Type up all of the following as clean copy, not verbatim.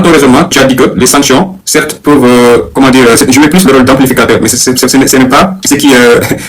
ton raisonnement, tu as dit que les sanctions, certes, peuvent, comment dire, jouer plus le rôle d'amplificateur, mais ce n'est pas ce qui,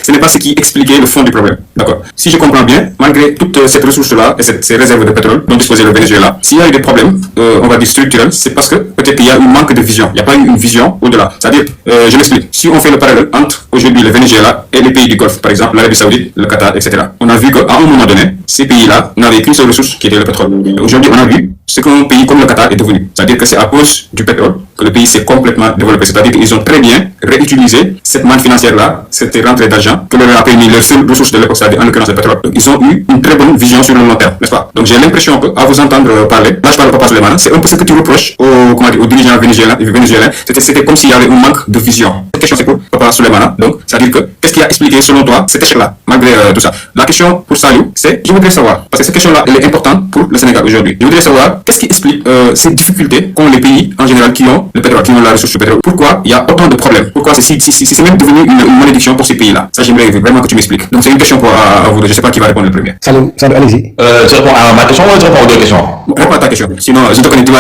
ce n'est pas ce qui expliquait le fond du problème. D'accord. Si je comprends bien, malgré toute cette ressource-là et ces réserves de pétrole dont disposait le Venezuela, s'il y a eu des problèmes, on va dire structurels, c'est parce que peut-être qu'il y a eu un manque de vision. Il n'y a pas eu une vision au-delà. C'est-à-dire, je m'explique. Si on fait le parallèle entre aujourd'hui le Venezuela et les pays du Golfe, par exemple l'Arabie Saoudite, le Qatar, etc., on a vu qu'à un moment donné, ces pays-là n'avaient qu'une seule ressource qui était le pétrole. Aujourd'hui, on a vu ce qu'un pays comme le Qatar est devenu. C'est-à-dire que c'est à cause du pétrole que le pays s'est complètement développé. C'est-à-dire qu'ils ont très bien réutilisé cette manne financière-là, cette rentrée d'argent, que leur a permis leur seule ressource de l'époque, c'est-à-dire en l'occurrence le pétrole. Donc, ils ont eu une très bonne vision sur le long terme, n'est-ce pas? Donc j'ai l'impression que, à vous entendre parler, là je parle de Papa Souleymane, c'est un peu ce que tu reproches aux dirigeants vénézuéliens. C'était comme s'il y avait un manque de vision. La question c'est pour Papa Souleymane. Donc, c'est-à-dire que, qu'est-ce qui a expliqué selon toi cet échec-là, malgré tout ça? La question pour Saliou, c'est, je voudrais savoir, parce que cette question-là, elle est importante pour le Sénégal aujourd'hui. Je voudrais savoir, qu'est-ce qui explique ces difficultés qu'ont les pays en général qui ont le pétrole, qui ont la ressource du pétrole? Pourquoi il y a autant de problèmes? Pourquoi c'est même devenu une malédiction pour ces pays-là? Ça, j'aimerais vraiment que tu m'expliques. Donc, c'est une question pour à vous deux. Je ne sais pas qui va répondre le premier. Salut, allez-y. Tu réponds à ma question ou tu réponds aux deux questions? Réponds à ta question. Sinon, je te connais, tu vas.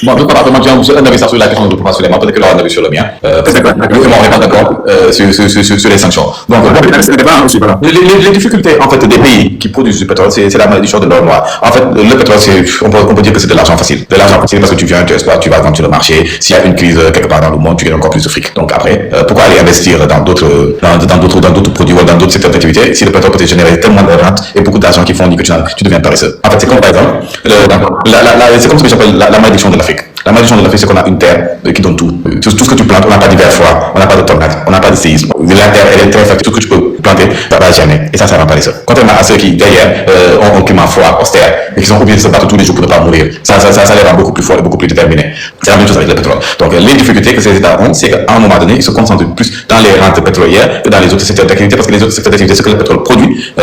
Bon, tout appartement, j'ai un avis sur la question de Papa Souleymane, peut-être que l'on a un avis sur le mien. D'accord. On n'est pas d'accord sur les sanctions. Donc, les difficultés, en fait, des pays qui produisent du pétrole, c'est la malédiction de l'or noir. En fait, le pétrole, on peut dire que c'est de l'argent facile. De l'argent facile parce que tu viens, tu exploites, tu vas vendre sur le marché. S'il y a une crise quelque part dans le monde, tu gagnes encore plus de fric. Donc après, pourquoi aller investir dans d'autres produits ou dans d'autres secteurs d'activité si le pétrole peut te générer tellement de rentes et beaucoup d'argent qui font que tu deviens paresseux? En fait, c'est comme par exemple, c'est comme ce que j'appelle la malédiction de l'Afrique. La malédiction de l'Afrique, c'est qu'on a une terre qui donne tout. Tout ce que tu plantes, on n'a pas d'hiver froid, on n'a pas de tornade, on n'a pas de séisme. La terre, elle est très fertile. Tout ce que tu peux planter, ça va jamais. Et ça rend paresseux. Contrairement à ceux qui, derrière, ont un climat froid, austère, et qui sont obligés de se battre tous les jours pour ne pas mourir. Ça les rend beaucoup plus forts et beaucoup plus déterminés. C'est la même chose avec le pétrole. Donc, les difficultés que ces États ont, c'est qu'à un moment donné, ils se concentrent plus dans les rentes pétrolières que dans les autres secteurs d'activité, parce que les autres secteurs d'activité, ce que le pétrole produit,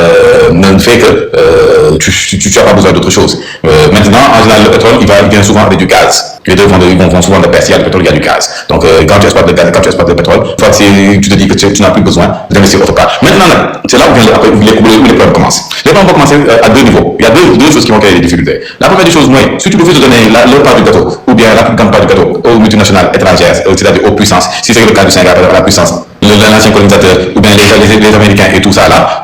ne fait que tu n'as pas besoin d'autre chose. Maintenant, en général, le pétrole, il vient souvent avec du gaz. Les deux vont souvent de percer, il y a du pétrole, il y a du gaz. Donc, quand tu exploites le gaz, quand tu exploites le pétrole, tu te dis que tu n'as plus besoin d'investir autre part. Maintenant, c'est là où les problèmes commencent. Les problèmes vont commencer à deux niveaux. Il y a deux choses qui vont créer des difficultés. La première des choses, moi, si tu refuses de donner leur part du gâteau, ou bien la plus grande part du gâteau aux multinationales étrangères, c'est-à-dire aux puissances, si c'est le cas du Sénégal, la puissance, l'ancien colonisateur, ou bien les Américains et tout ça là,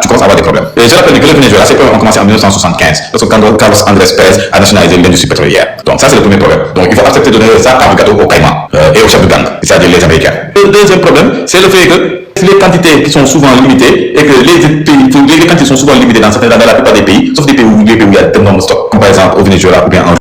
tu commences à avoir des problèmes. Et je rappelle que le Venezuela, c'est qu'on commencé en 1975, parce que Carlos Andrés Pérez a nationalisé l'industrie pétrolière. Donc ça, c'est le premier problème. Donc il faut accepter de donner ça par du gâteau au Caïman et aux chefs de gang, c'est-à-dire les Américains. Le deuxième problème, c'est le fait que les quantités qui sont souvent limitées et que les quantités sont souvent limitées dans la plupart des pays, sauf des pays où il y a d'énormes stocks, comme par exemple au Venezuela ou bien en